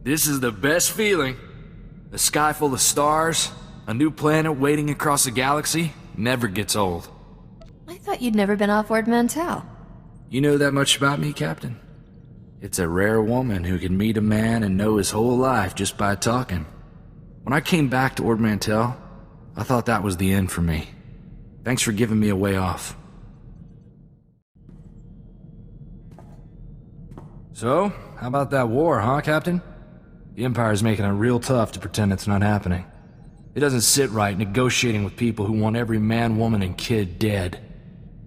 This is the best feeling. A sky full of stars, a new planet waiting across the galaxy, never gets old. I thought you'd never been off Ord Mantell. You know that much about me, Captain? It's a rare woman who can meet a man and know his whole life just by talking. When I came back to Ord Mantell, I thought that was the end for me. Thanks for giving me a way off. So, how about that war, huh, Captain? The Empire's making it real tough to pretend it's not happening. It doesn't sit right negotiating with people who want every man, woman, and kid dead.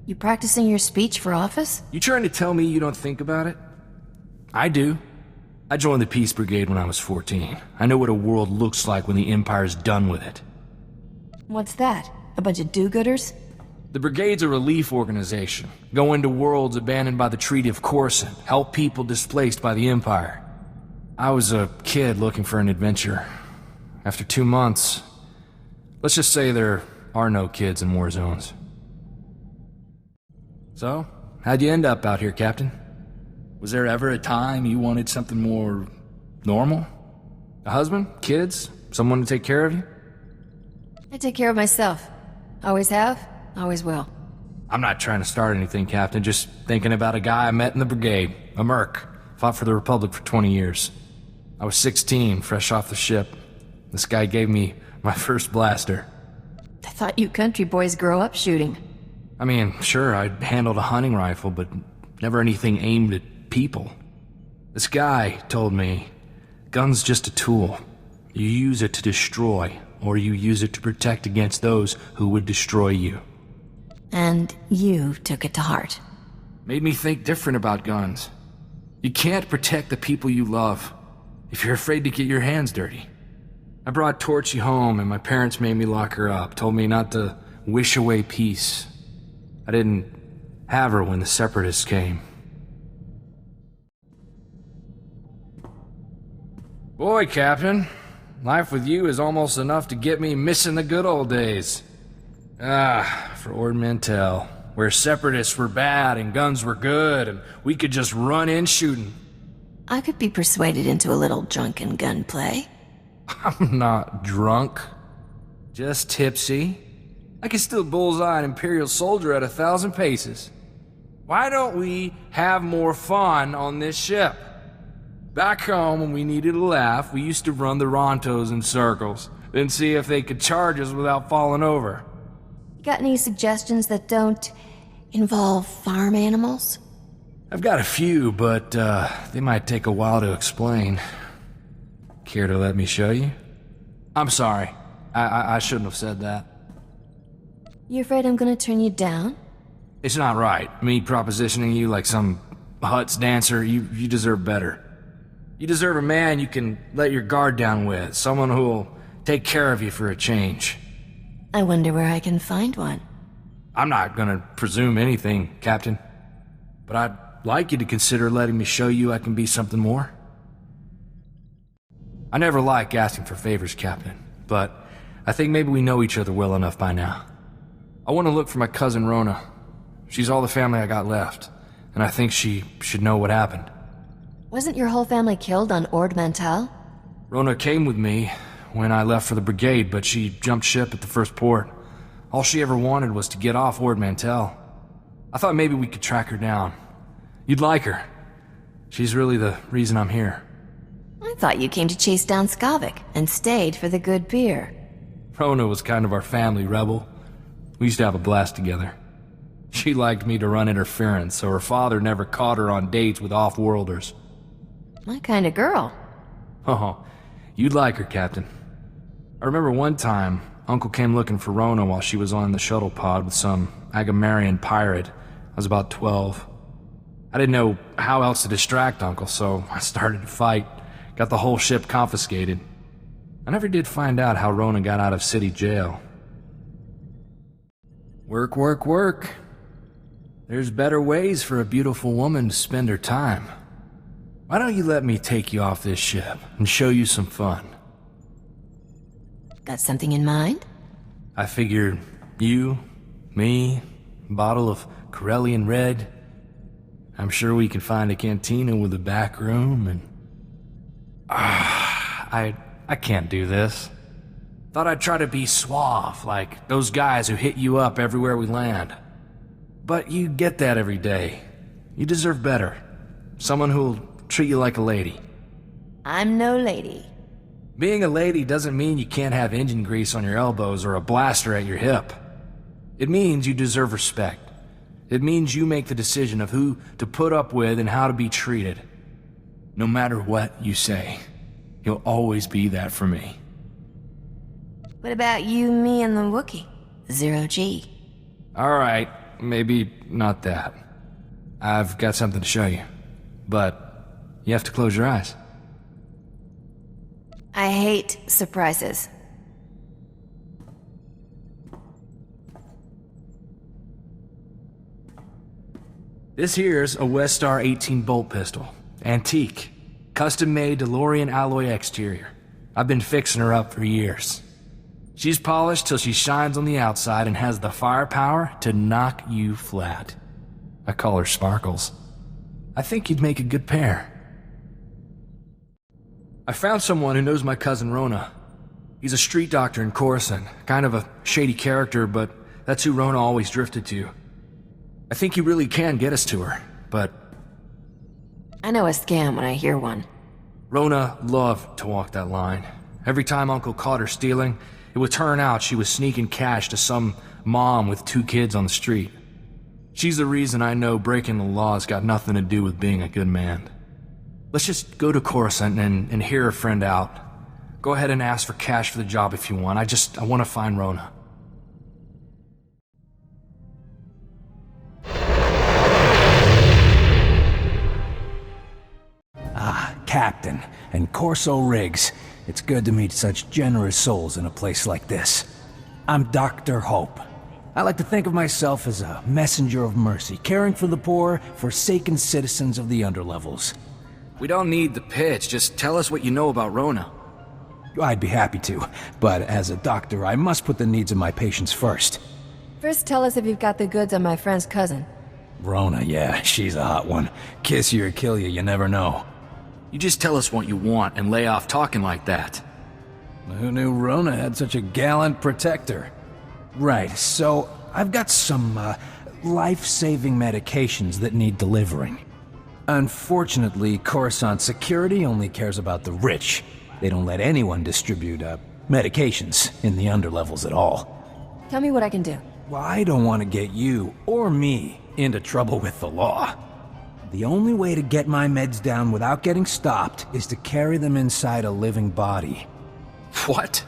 You practicing your speech for office? You trying to tell me you don't think about it? I do. I joined the Peace Brigade when I was 14. I know what a world looks like when the Empire's done with it. What's that? A bunch of do-gooders? The Brigade's a relief organization. Go into worlds abandoned by the Treaty of Corso, help people displaced by the Empire. I was a kid looking for an adventure. After 2 months, let's just say there are no kids in war zones. So, how'd you end up out here, Captain? Was there ever a time you wanted something more normal? A husband? Kids? Someone to take care of you? I take care of myself. Always have, always will. I'm not trying to start anything, Captain. Just thinking about a guy I met in the Brigade. A merc. Fought for the Republic for 20 years. I was 16, fresh off the ship. This guy gave me my first blaster. I thought you country boys grow up shooting. I mean, sure, I'd handled a hunting rifle, but never anything aimed at people. This guy told me, gun's just a tool. You use it to destroy, or you use it to protect against those who would destroy you. And you took it to heart. Made me think different about guns. You can't protect the people you love if you're afraid to get your hands dirty. I brought Torchy home and my parents made me lock her up, told me not to wish away peace. I didn't have her when the Separatists came. Boy, Captain, life with you is almost enough to get me missing the good old days. For Ord Mantell, where Separatists were bad and guns were good, and we could just run in shooting. I could be persuaded into a little drunken gunplay. I'm not drunk. Just tipsy. I can still bullseye an Imperial soldier at 1,000 paces. Why don't we have more fun on this ship? Back home, when we needed a laugh, we used to run the Rontos in circles, then see if they could charge us without falling over. Got any suggestions that don't involve farm animals? I've got a few, but they might take a while to explain. Care to let me show you? I'm sorry. I shouldn't have said that. You afraid I'm gonna turn you down? It's not right. Me propositioning you like some Huts dancer. You deserve better. You deserve a man you can let your guard down with. Someone who'll take care of you for a change. I wonder where I can find one. I'm not gonna presume anything, Captain. But I'd like you to consider letting me show you I can be something more. I never like asking for favors, Captain, but I think maybe we know each other well enough by now. I want to look for my cousin Rona. She's all the family I got left, and I think she should know what happened. Wasn't your whole family killed on Ord Mantell? Rona came with me when I left for the Brigade, but she jumped ship at the first port. All she ever wanted was to get off Ord Mantell. I thought maybe we could track her down. You'd like her. She's really the reason I'm here. I thought you came to chase down Skavik and stayed for the good beer. Rona was kind of our family rebel. We used to have a blast together. She liked me to run interference, so her father never caught her on dates with off-worlders. My kind of girl. Oh, you'd like her, Captain. I remember one time, Uncle came looking for Rona while she was on the shuttle pod with some Agamarian pirate. I was about 12. I didn't know how else to distract Uncle, so I started to fight. Got the whole ship confiscated. I never did find out how Rona got out of city jail. Work, work, work. There's better ways for a beautiful woman to spend her time. Why don't you let me take you off this ship and show you some fun? Got something in mind? I figured you, me, a bottle of Corellian Red. I'm sure we can find a cantina with a back room and... I can't do this. Thought I'd try to be suave, like those guys who hit you up everywhere we land. But you get that every day. You deserve better. Someone who'll treat you like a lady. I'm no lady. Being a lady doesn't mean you can't have engine grease on your elbows or a blaster at your hip. It means you deserve respect. It means you make the decision of who to put up with and how to be treated. No matter what you say, you'll always be that for me. What about you, me, and the Wookiee? 0G. Alright, maybe not that. I've got something to show you. But you have to close your eyes. I hate surprises. This here's a SWTOR 18 bolt pistol. Antique. Custom-made DeLorean alloy exterior. I've been fixing her up for years. She's polished till she shines on the outside and has the firepower to knock you flat. I call her Sparkles. I think you'd make a good pair. I found someone who knows my cousin Rona. He's a street doctor in Coruscant. Kind of a shady character, but that's who Rona always drifted to. I think he really can get us to her, but... I know a scam when I hear one. Rona loved to walk that line. Every time Uncle caught her stealing, it would turn out she was sneaking cash to some mom with 2 kids on the street. She's the reason I know breaking the law's got nothing to do with being a good man. Let's just go to Coruscant and hear her friend out. Go ahead and ask for cash for the job if you want. I want to find Rona. Captain and Corso Riggs. It's good to meet such generous souls in a place like this. I'm Dr. Hope. I like to think of myself as a messenger of mercy, caring for the poor, forsaken citizens of the underlevels. We don't need the pitch, just tell us what you know about Rona. I'd be happy to, but as a doctor, I must put the needs of my patients first. First, tell us if you've got the goods on my friend's cousin. Rona, yeah, she's a hot one. Kiss you or kill you, you never know. You just tell us what you want and lay off talking like that. Who knew Rona had such a gallant protector? Right, so I've got some, life-saving medications that need delivering. Unfortunately, Coruscant security only cares about the rich. They don't let anyone distribute, medications in the underlevels at all. Tell me what I can do. Well, I don't want to get you, or me, into trouble with the law. The only way to get my meds down without getting stopped is to carry them inside a living body. What?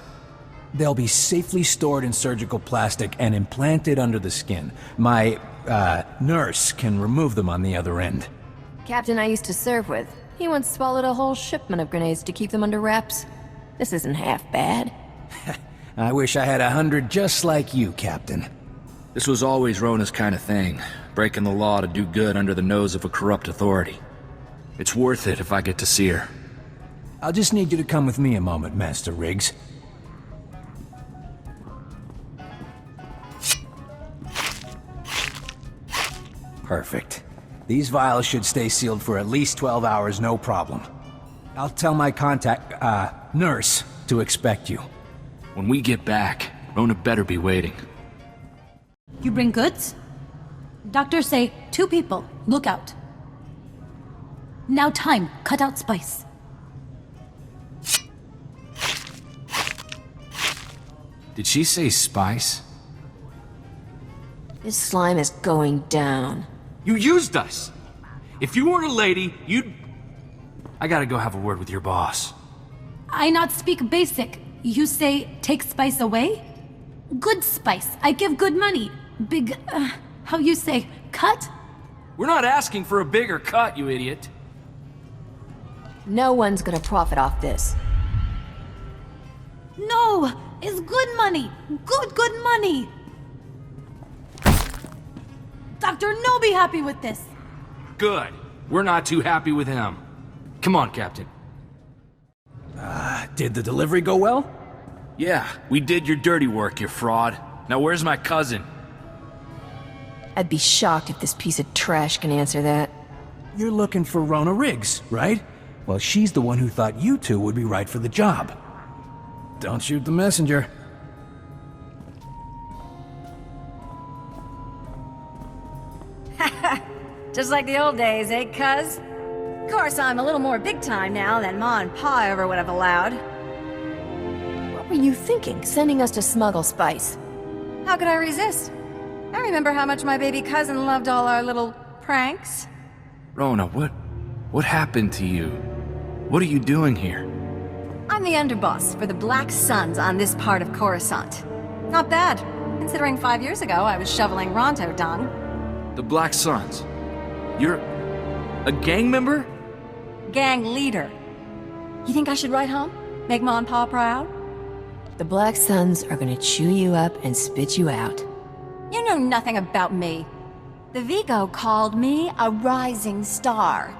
They'll be safely stored in surgical plastic and implanted under the skin. My, nurse can remove them on the other end. Captain I used to serve with. He once swallowed a whole shipment of grenades to keep them under wraps. This isn't half bad. I wish I had 100 just like you, Captain. This was always Rona's kind of thing. Breaking the law to do good under the nose of a corrupt authority. It's worth it if I get to see her. I'll just need you to come with me a moment, Master Riggs. Perfect. These vials should stay sealed for at least 12 hours, no problem. I'll tell my contact, nurse, to expect you. When we get back, Rona better be waiting. You bring goods? Doctors say 2 people. Look out. Now time. Cut out spice. Did she say spice? This slime is going down. You used us! If you weren't a lady, you'd... I gotta go have a word with your boss. I not speak basic. You say take spice away? Good spice. I give good money. Big, how you say, cut? We're not asking for a bigger cut, you idiot. No one's gonna profit off this. No! It's good money! Good money! Doctor, no be happy with this. Good. We're not too happy with him. Come on, Captain. Did the delivery go well? Yeah, we did your dirty work, you fraud. Now where's my cousin? I'd be shocked if this piece of trash can answer that. You're looking for Rona Riggs, right? Well, she's the one who thought you two would be right for the job. Don't shoot the messenger. Just like the old days, eh, cuz? Of course, I'm a little more big time now than Ma and Pa ever would have allowed. What were you thinking, sending us to smuggle spice? How could I resist? I remember how much my baby cousin loved all our little pranks. Rona, what happened to you? What are you doing here? I'm the underboss for the Black Suns on this part of Coruscant. Not bad, considering 5 years ago I was shoveling Ronto dung. The Black Suns? You're a gang member? Gang leader. You think I should write home? Make Ma and Pa proud? The Black Suns are gonna chew you up and spit you out. You know nothing about me. The Vigo called me a rising star.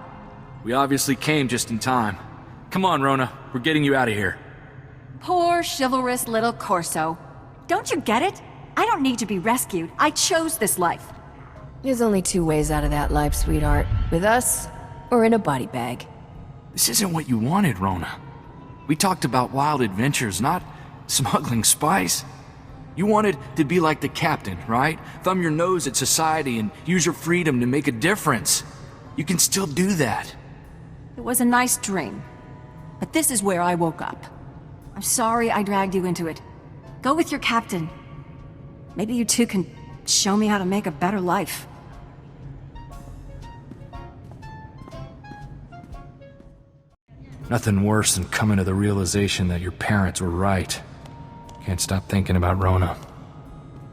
We obviously came just in time. Come on, Rona. We're getting you out of here. Poor chivalrous little Corso. Don't you get it? I don't need to be rescued. I chose this life. There's only 2 ways out of that life, sweetheart. With us, or in a body bag. This isn't what you wanted, Rona. We talked about wild adventures, not smuggling spice. You wanted to be like the captain, right? Thumb your nose at society and use your freedom to make a difference. You can still do that. It was a nice dream. But this is where I woke up. I'm sorry I dragged you into it. Go with your captain. Maybe you two can show me how to make a better life. Nothing worse than coming to the realization that your parents were right. Can't stop thinking about Rona.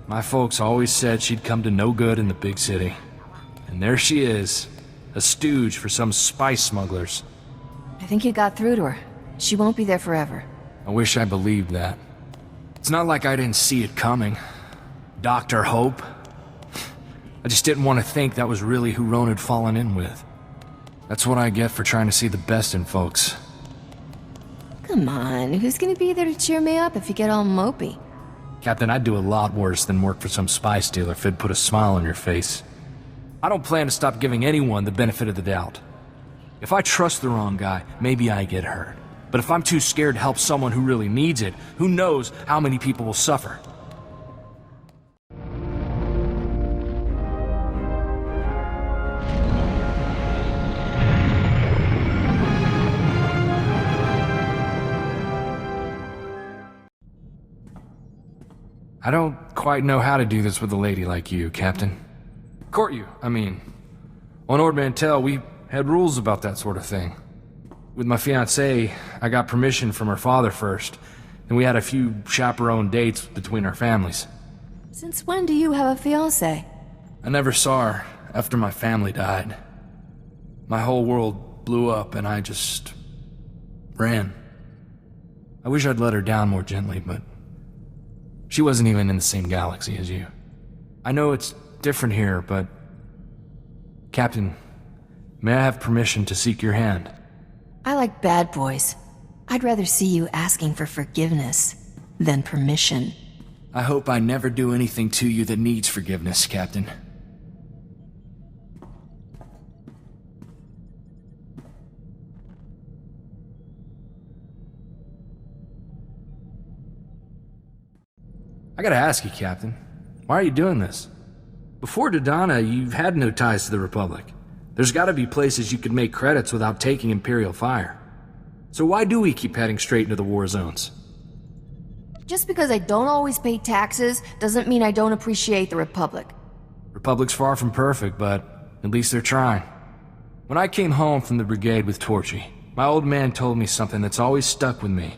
My folks always said she'd come to no good in the big city. And there she is, a stooge for some spice smugglers. I think you got through to her. She won't be there forever. I wish I believed that. It's not like I didn't see it coming. Dr. Hope. I just didn't want to think that was really who Rona'd fallen in with. That's what I get for trying to see the best in folks. Come on, who's gonna be there to cheer me up if you get all mopey? Captain, I'd do a lot worse than work for some spice dealer if it'd put a smile on your face. I don't plan to stop giving anyone the benefit of the doubt. If I trust the wrong guy, maybe I get hurt. But if I'm too scared to help someone who really needs it, who knows how many people will suffer? I don't quite know how to do this with a lady like you, Captain. Court you, I mean. On Ord Mantell, we had rules about that sort of thing. With my fiancée, I got permission from her father first, and we had a few chaperone dates between our families. Since when do you have a fiancé? I never saw her after my family died. My whole world blew up and I just ran. I wish I'd let her down more gently, but she wasn't even in the same galaxy as you. I know it's different here, but Captain, may I have permission to seek your hand? I like bad boys. I'd rather see you asking for forgiveness than permission. I hope I never do anything to you that needs forgiveness, Captain. I gotta ask you, Captain, why are you doing this? Before Dodonna, you've had no ties to the Republic. There's gotta be places you could make credits without taking Imperial fire. So why do we keep heading straight into the war zones? Just because I don't always pay taxes doesn't mean I don't appreciate the Republic. Republic's far from perfect, but at least they're trying. When I came home from the brigade with Torchy, my old man told me something that's always stuck with me.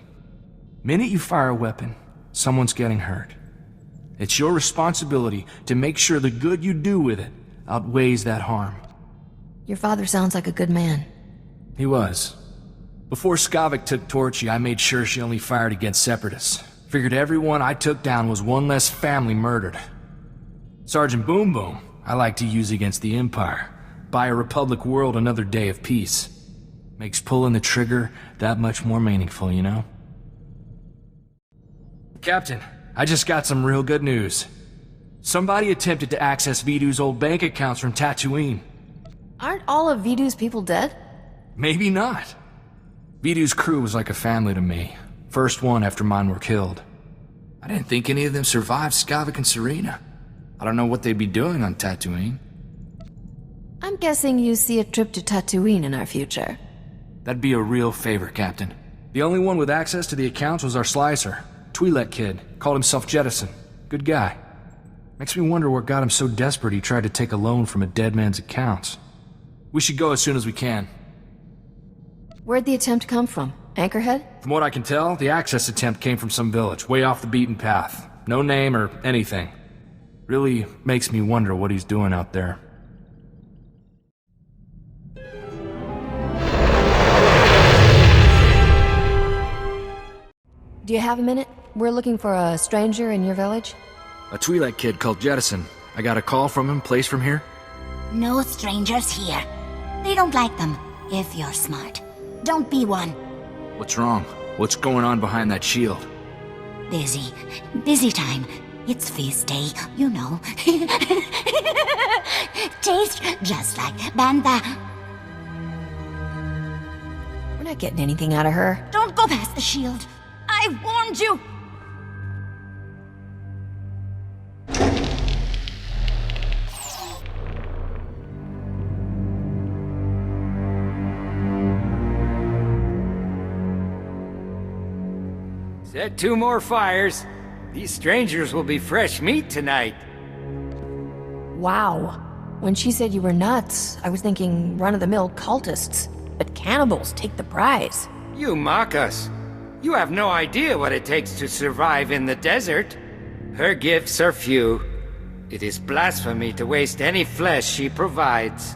Minute you fire a weapon, someone's getting hurt. It's your responsibility to make sure the good you do with it outweighs that harm. Your father sounds like a good man. He was. Before Skavik took Torchy, I made sure she only fired against separatists. Figured everyone I took down was one less family murdered. Sergeant Boom Boom, I like to use against the Empire. Buy a Republic world another day of peace. Makes pulling the trigger that much more meaningful, you know? Captain, I just got some real good news. Somebody attempted to access Vidu's old bank accounts from Tatooine. Aren't all of Vidu's people dead? Maybe not. Vidu's crew was like a family to me. First one after mine were killed. I didn't think any of them survived Skavik and Serena. I don't know what they'd be doing on Tatooine. I'm guessing you see a trip to Tatooine in our future. That'd be a real favor, Captain. The only one with access to the accounts was our slicer. Twi'lek kid. Called himself Jettison. Good guy. Makes me wonder what got him so desperate he tried to take a loan from a dead man's accounts. We should go as soon as we can. Where'd the attempt come from? Anchorhead? From what I can tell, the access attempt came from some village, way off the beaten path. No name or anything. Really makes me wonder what he's doing out there. Do you have a minute? We're looking for a stranger in your village. A Twi'lek kid called Jettison. I got a call from him, place from here. No strangers here. They don't like them, if you're smart. Don't be one. What's wrong? What's going on behind that shield? Busy. Busy time. It's feast day, you know. Taste just like Bantha. We're not getting anything out of her. Don't go past the shield. I warned you! Set 2 more fires. These strangers will be fresh meat tonight. Wow. When she said you were nuts, I was thinking run-of-the-mill cultists. But cannibals take the prize. You mock us. You have no idea what it takes to survive in the desert. Her gifts are few. It is blasphemy to waste any flesh she provides.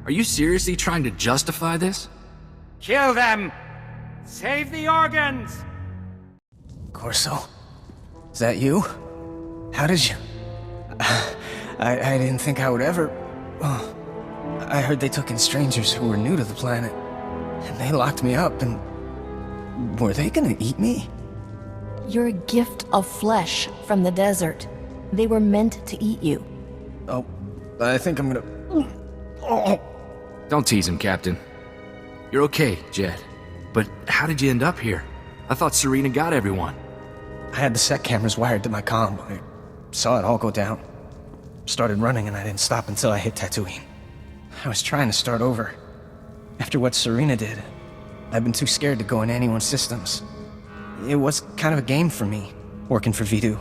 Are you seriously trying to justify this? Kill them! Save the organs! Corso? Is that you? How did you... I didn't think I would ever... Oh, I heard they took in strangers who were new to the planet. And they locked me up and... Were they gonna eat me? You're a gift of flesh from the desert. They were meant to eat you. Oh, I think I'm gonna... Oh. Don't tease him, Captain. You're okay, Jet. But how did you end up here? I thought Serena got everyone. I had the set cameras wired to my comm. I saw it all go down. Started running and I didn't stop until I hit Tatooine. I was trying to start over. After what Serena did, I've been too scared to go in anyone's systems. It was kind of a game for me, working for Vidu.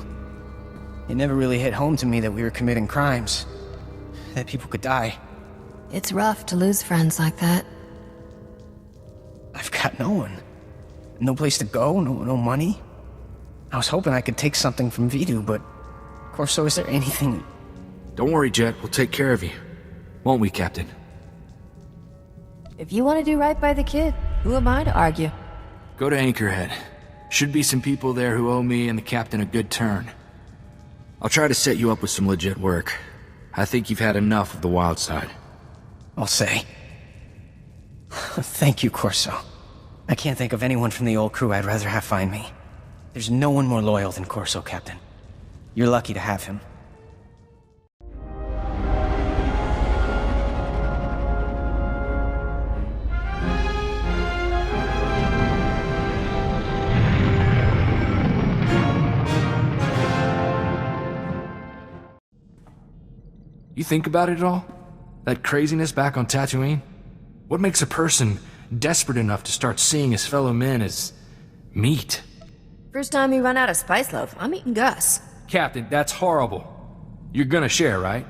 It never really hit home to me that we were committing crimes, that people could die. It's rough to lose friends like that. I've got no one. No place to go, no money. I was hoping I could take something from Vidu, but... Corso, is there anything... Don't worry, Jet. We'll take care of you. Won't we, Captain? If you want to do right by the kid, who am I to argue? Go to Anchorhead. Should be some people there who owe me and the Captain a good turn. I'll try to set you up with some legit work. I think you've had enough of the wild side. I'll say. Thank you, Corso. I can't think of anyone from the old crew I'd rather have find me. There's no one more loyal than Corso, Captain. You're lucky to have him. You think about it at all? That craziness back on Tatooine? What makes a person desperate enough to start seeing his fellow men as meat? First time you run out of spice loaf, I'm eating Gus. Captain, that's horrible. You're gonna share, right?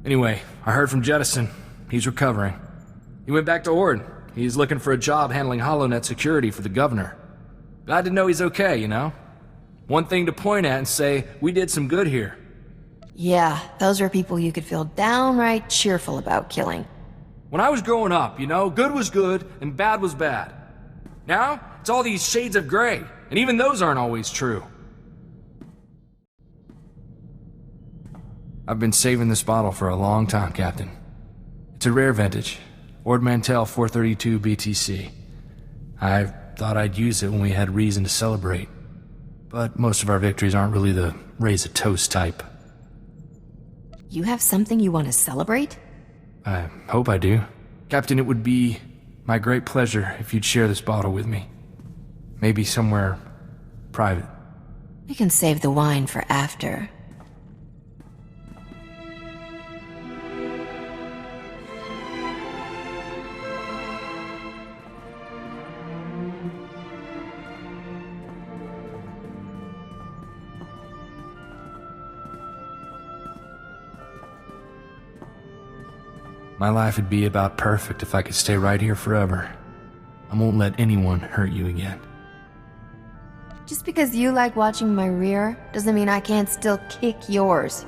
Anyway, I heard from Jettison. He's recovering. He went back to Ord. He's looking for a job handling HoloNet security for the governor. Glad to know he's okay, you know? One thing to point at and say, we did some good here. Yeah, those are people you could feel downright cheerful about killing. When I was growing up, you know, good was good and bad was bad. Now, it's all these shades of gray, and even those aren't always true. I've been saving this bottle for a long time, Captain. It's a rare vintage, Ord Mantell 432 BTC. I thought I'd use it when we had reason to celebrate. But most of our victories aren't really the raise a toast type. You have something you want to celebrate? I hope I do. Captain, it would be My great pleasure if you'd share this bottle with me. Maybe somewhere private. We can save the wine for after. My life would be about perfect if I could stay right here forever. I won't let anyone hurt you again. Just because you like watching my rear doesn't mean I can't still kick yours.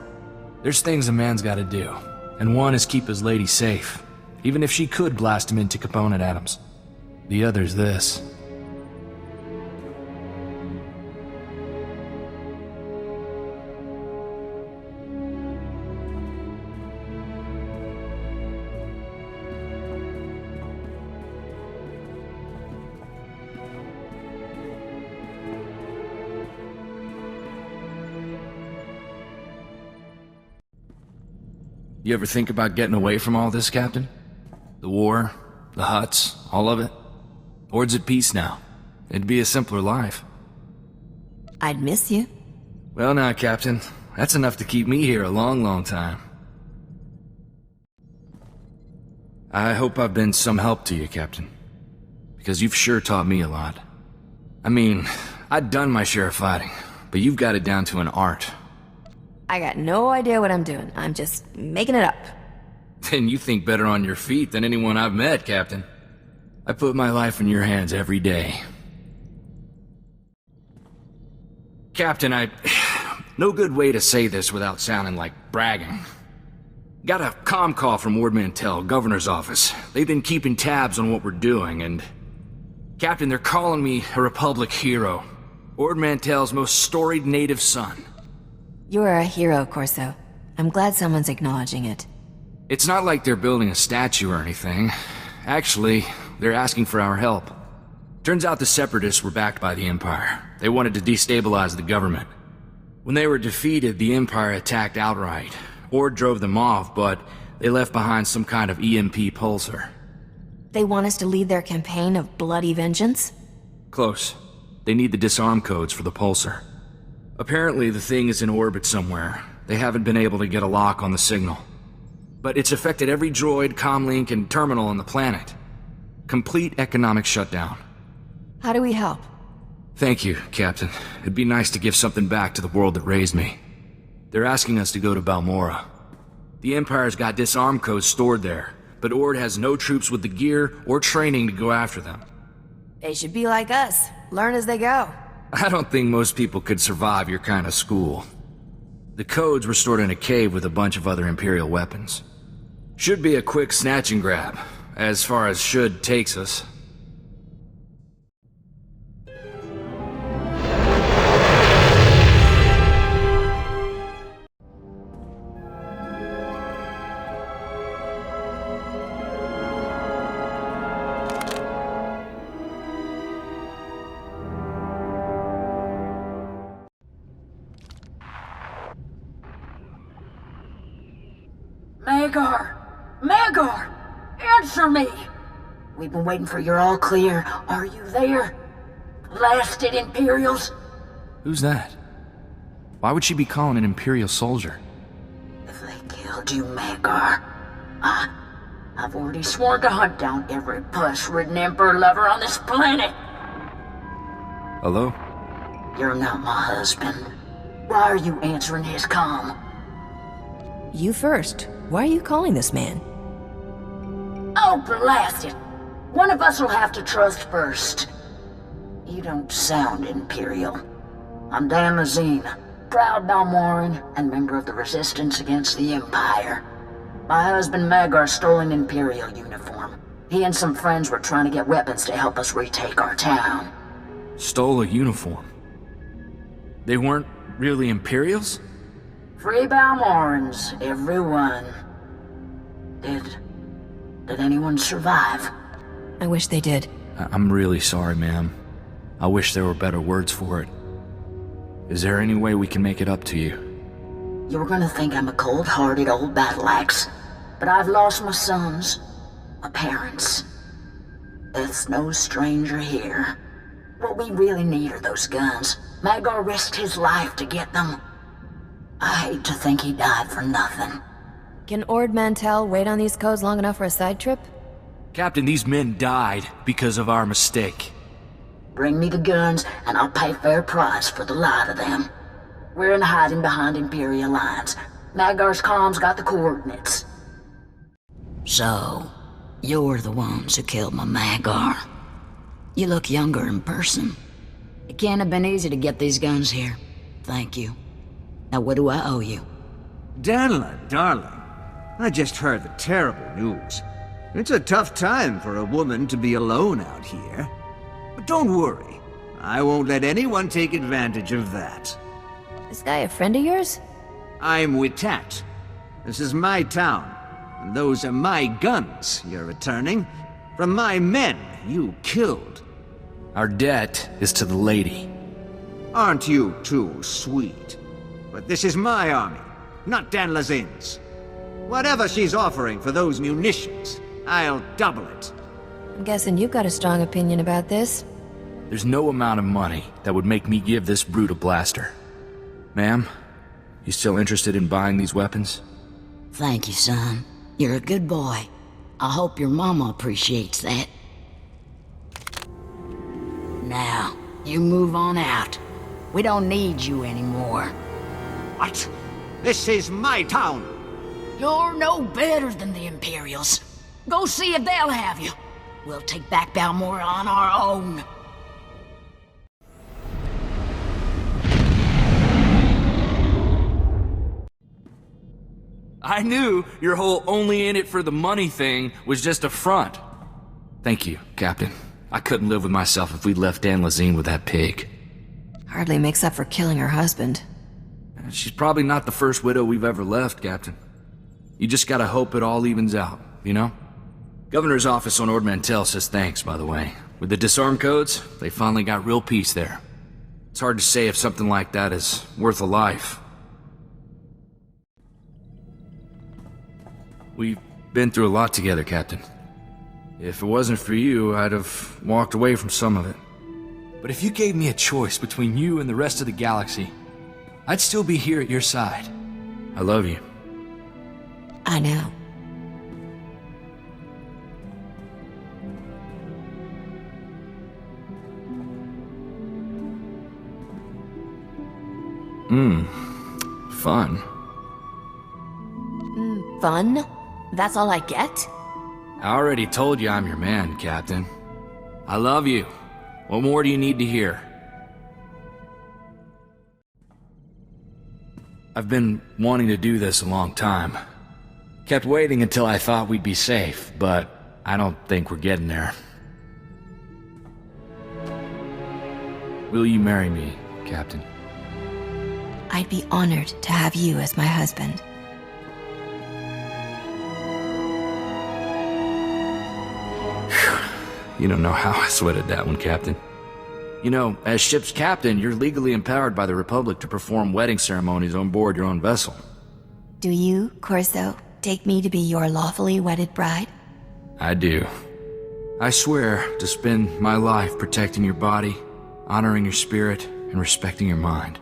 There's things a man's gotta do, and one is keep his lady safe, even if she could blast him into component atoms. The other's this. You ever think about getting away from all this, Captain? The war, the huts, all of it? Ord's at peace now. It'd be a simpler life. I'd miss you. Well now, Captain, that's enough to keep me here a long, long time. I hope I've been some help to you, Captain. Because you've sure taught me a lot. I mean, I'd done my share of fighting, but you've got it down to an art. I got no idea what I'm doing. I'm just making it up. Then you think better on your feet than anyone I've met, Captain. I put my life in your hands every day. Captain, no good way to say this without sounding like bragging. Got a comm call from Ord Mantell, governor's office. They've been keeping tabs on what we're doing, and... Captain, they're calling me a Republic hero. Ord Mantell's most storied native son. You are a hero, Corso. I'm glad someone's acknowledging it. It's not like they're building a statue or anything. Actually, they're asking for our help. Turns out the Separatists were backed by the Empire. They wanted to destabilize the government. When they were defeated, the Empire attacked outright. Ord drove them off, but they left behind some kind of EMP pulsar. They want us to lead their campaign of bloody vengeance? Close. They need the disarm codes for the pulsar. Apparently, the thing is in orbit somewhere. They haven't been able to get a lock on the signal. But it's affected every droid, comlink, and terminal on the planet. Complete economic shutdown. How do we help? Thank you, Captain. It'd be nice to give something back to the world that raised me. They're asking us to go to Balmorra. The Empire's got disarm codes stored there, but Ord has no troops with the gear or training to go after them. They should be like us. Learn as they go. I don't think most people could survive your kind of school. The codes were stored in a cave with a bunch of other Imperial weapons. Should be a quick snatch and grab, as far as should takes us. Magar! Answer me! We've been waiting for your all clear. Are you there? Blasted Imperials? Who's that? Why would she be calling an Imperial soldier? If they killed you, Magar, I've already sworn to hunt down every puss-ridden Emperor lover on this planet! Hello? You're not my husband. Why are you answering his comm? You first. Why are you calling this man? Oh, blast it! One of us will have to trust first. You don't sound Imperial. I'm Damascene, proud Balmorran and member of the Resistance against the Empire. My husband Magar stole an Imperial uniform. He and some friends were trying to get weapons to help us retake our town. Stole a uniform? They weren't really Imperials? Free Balmorrans, everyone. Did anyone survive? I wish they did. I'm really sorry, ma'am. I wish there were better words for it. Is there any way we can make it up to you? You were gonna think I'm a cold-hearted old battle axe, but I've lost my sons, my parents. Elspeth's no stranger here. What we really need are those guns. Magar risked his life to get them. I hate to think he died for nothing. Can Ord Mantell wait on these codes long enough for a side trip? Captain, these men died because of our mistake. Bring me the guns, and I'll pay fair price for the lot of them. We're in hiding behind Imperial lines. Magar's comms got the coordinates. So, you're the ones who killed my Magar. You look younger in person. It can't have been easy to get these guns here. Thank you. Now what do I owe you? Danla, darling, I just heard the terrible news. It's a tough time for a woman to be alone out here. But don't worry, I won't let anyone take advantage of that. This guy a friend of yours? I'm with Tat. This is my town, and those are my guns you're returning from my men you killed. Our debt is to the lady. Aren't you too sweet? But this is my army, not Dan Lazin's. Whatever she's offering for those munitions, I'll double it. I'm guessing you've got a strong opinion about this. There's no amount of money that would make me give this brute a blaster. Ma'am, you still interested in buying these weapons? Thank you, son. You're a good boy. I hope your mama appreciates that. Now, you move on out. We don't need you anymore. What? This is my town! You're no better than the Imperials. Go see if they'll have you. We'll take back Balmorra on our own. I knew your whole only in it for the money thing was just a front. Thank you, Captain. I couldn't live with myself if we'd left Dan Lazine with that pig. Hardly makes up for killing her husband. She's probably not the first widow we've ever left, Captain. You just gotta hope it all evens out, you know? Governor's office on Ord Mantell says thanks, by the way. With the disarm codes, they finally got real peace there. It's hard to say if something like that is worth a life. We've been through a lot together, Captain. If it wasn't for you, I'd have walked away from some of it. But if you gave me a choice between you and the rest of the galaxy, I'd still be here at your side. I love you. I know. Fun. Fun? That's all I get? I already told you I'm your man, Captain. I love you. What more do you need to hear? I've been wanting to do this a long time. Kept waiting until I thought we'd be safe, but I don't think we're getting there. Will you marry me, Captain? I'd be honored to have you as my husband. You don't know how I sweated that one, Captain. You know, as ship's captain, you're legally empowered by the Republic to perform wedding ceremonies on board your own vessel. Do you, Corso, take me to be your lawfully wedded bride? I do. I swear to spend my life protecting your body, honoring your spirit, and respecting your mind.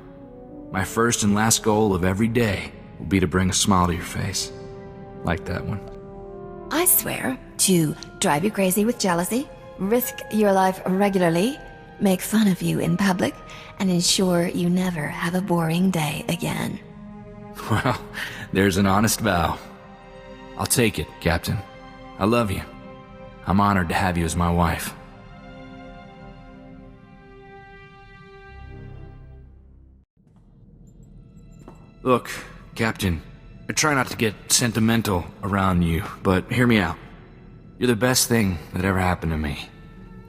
My first and last goal of every day will be to bring a smile to your face. Like that one. I swear to drive you crazy with jealousy, risk your life regularly, make fun of you in public, and ensure you never have a boring day again. Well, there's an honest vow. I'll take it, Captain. I love you. I'm honored to have you as my wife. Look, Captain, I try not to get sentimental around you, but hear me out. You're the best thing that ever happened to me.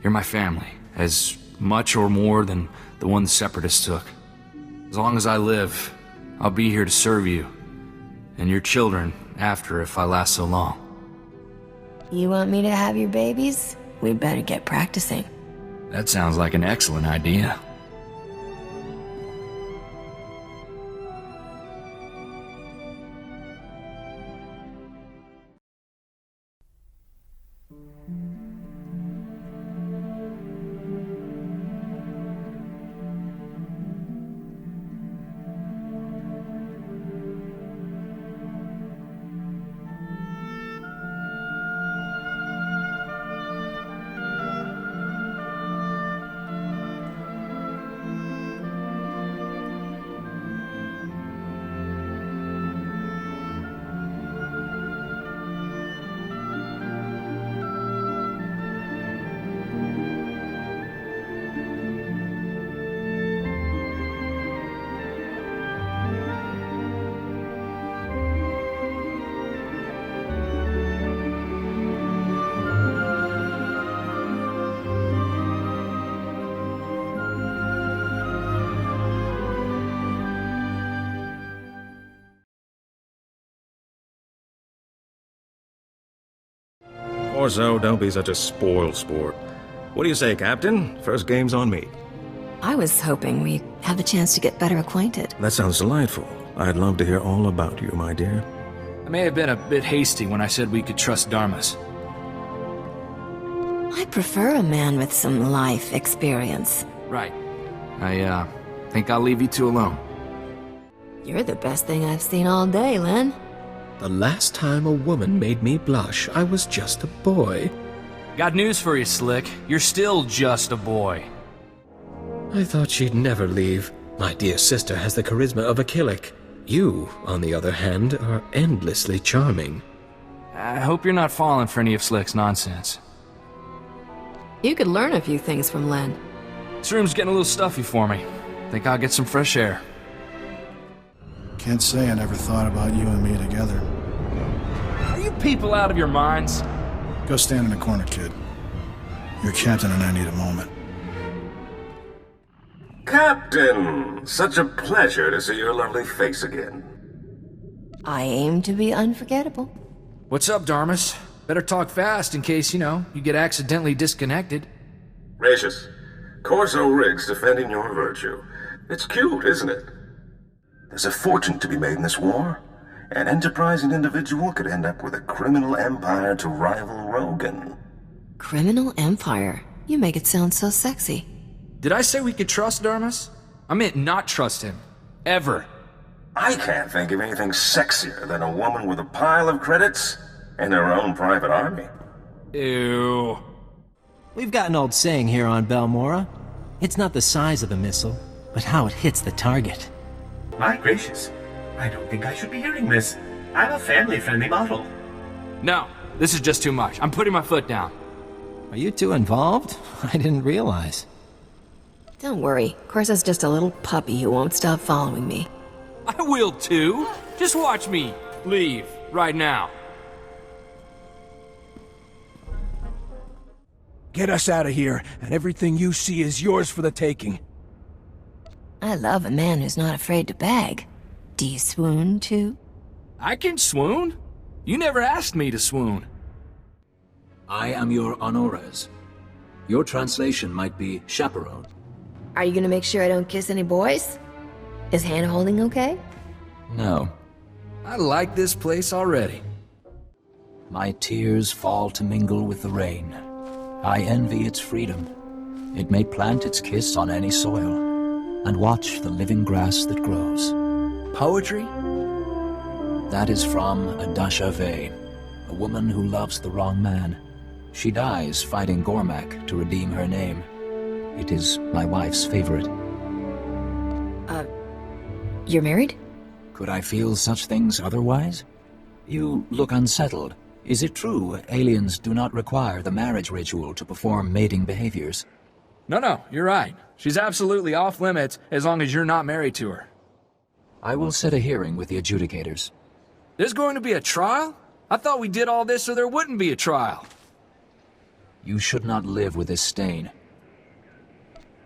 You're my family, as much or more than the one the Separatists took. As long as I live, I'll be here to serve you, and your children after if I last so long. You want me to have your babies? We better get practicing. That sounds like an excellent idea. Corso, don't be such a spoiled sport. What do you say, Captain? First game's on me. I was hoping we'd have the chance to get better acquainted. That sounds delightful. I'd love to hear all about you, my dear. I may have been a bit hasty when I said we could trust Dharmas. I prefer a man with some life experience. Right. I think I'll leave you two alone. You're the best thing I've seen all day, Len. The last time a woman made me blush, I was just a boy. Got news for you, Slick. You're still just a boy. I thought she'd never leave. My dear sister has the charisma of a Killick. You, on the other hand, are endlessly charming. I hope you're not falling for any of Slick's nonsense. You could learn a few things from Len. This room's getting a little stuffy for me. Think I'll get some fresh air. Can't say I never thought about you and me together. Are you people out of your minds? Go stand in the corner, kid. Your captain and I need a moment. Captain! Such a pleasure to see your lovely face again. I aim to be unforgettable. What's up, Dharmas? Better talk fast in case, you get accidentally disconnected. Gracious. Corso Riggs defending your virtue. It's cute, isn't it? There's a fortune to be made in this war. An enterprising individual could end up with a criminal empire to rival Rogan. Criminal empire? You make it sound so sexy. Did I say we could trust Dharmas? I meant not trust him. Ever. I can't think of anything sexier than a woman with a pile of credits and her own private army. Ew. We've got an old saying here on Balmorra. It's not the size of the missile, but how it hits the target. My gracious. I don't think I should be hearing this. I'm a family-friendly model. No, this is just too much. I'm putting my foot down. Are you two involved? I didn't realize. Don't worry. Corso's just a little puppy who won't stop following me. I will too. Just watch me leave right now. Get us out of here, and everything you see is yours for the taking. I love a man who's not afraid to beg. Do you swoon, too? I can swoon? You never asked me to swoon. I am your honores. Your translation might be chaperone. Are you gonna make sure I don't kiss any boys? Is hand-holding okay? No. I like this place already. My tears fall to mingle with the rain. I envy its freedom. It may plant its kiss on any soil, and watch the living grass that grows. Poetry? That is from a Dasha Vey, a woman who loves the wrong man. She dies fighting Gormak to redeem her name. It is my wife's favorite. You're married? Could I feel such things otherwise? You look unsettled. Is it true aliens do not require the marriage ritual to perform mating behaviors? No, you're right. She's absolutely off limits as long as you're not married to her. I will set a hearing with the adjudicators. There's going to be a trial? I thought we did all this so there wouldn't be a trial. You should not live with this stain.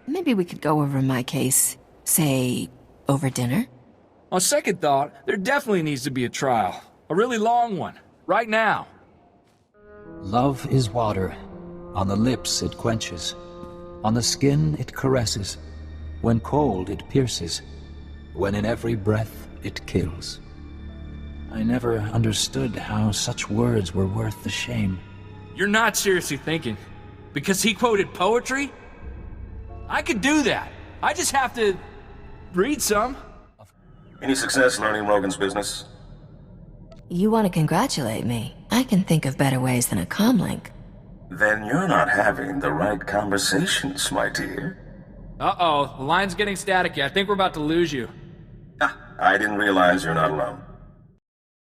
Maybe we could go over my case, say, over dinner? On second thought, there definitely needs to be a trial. A really long one. Right now. Love is water. On the lips it quenches. On the skin it caresses. When cold it pierces. When in every breath it kills. I never understood how such words were worth the shame. You're not seriously thinking. Because he quoted poetry? I could do that. I just have to read some. Any success learning Rogan's business? You want to congratulate me? I can think of better ways than a comlink. Then you're not having the right conversations, my dear. Uh-oh, the line's getting staticky. I think we're about to lose you. I didn't realize you're not alone.